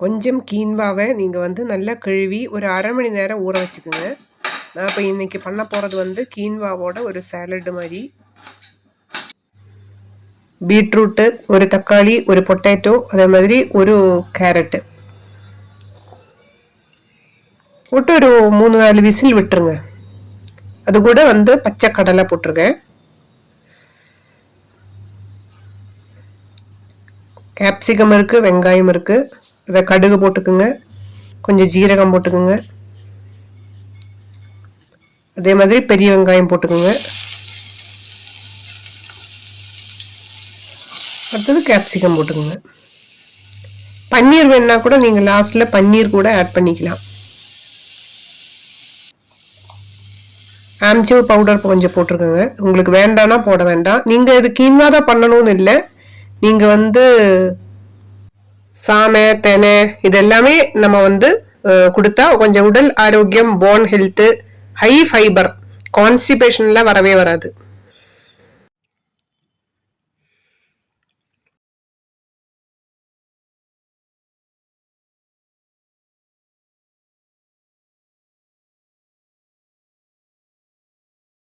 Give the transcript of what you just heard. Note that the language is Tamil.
கொஞ்சம் கீன்வாவை நீங்கள் வந்து நல்லா கழுவி ஒரு அரை மணி நேரம் ஊற வச்சுக்கோங்க. நான் இப்போ இன்றைக்கி பண்ண போகிறது வந்து கீன்வாவோட ஒரு சாலடு மாதிரி. பீட்ரூட்டு, ஒரு தக்காளி, ஒரு பொட்டேட்டோ, அதே மாதிரி ஒரு கேரட்டு போட்டு ஒரு 3-4 விசில் விட்டுருங்க. அது கூட வந்து பச்சை கடலை போட்டுருங்க. கேப்சிகம் இருக்குது, வெங்காயம் இருக்குது. அதை கடுகு போட்டுக்குங்க, கொஞ்சம் ஜீரகம் போட்டுக்குங்க, அதே மாதிரி பெரிய வெங்காயம் போட்டுக்குங்க. அடுத்தது கேப்சிகம் போட்டுக்கோங்க. பன்னீர் வேணுன்னா கூட நீங்கள் லாஸ்ட்டில் பன்னீர் கூட ஆட் பண்ணிக்கலாம். ஆம்ச்சூர் பவுடர் கொஞ்சம் போட்டிருக்கோங்க. உங்களுக்கு வேண்டான்னா போட வேண்டாம். நீங்கள் இது கீன்வா தான் பண்ணணும்னு இல்லை. நீங்கள் வந்து சாமை, தெனை இதெல்லாமே நம்ம வந்து கொடுத்தா கொஞ்சம் உடல் ஆரோக்கியம், போன் ஹெல்த்து, ஹை ஃபைபர், கான்ஸ்டிபேஷன்லாம் வரவே வராது.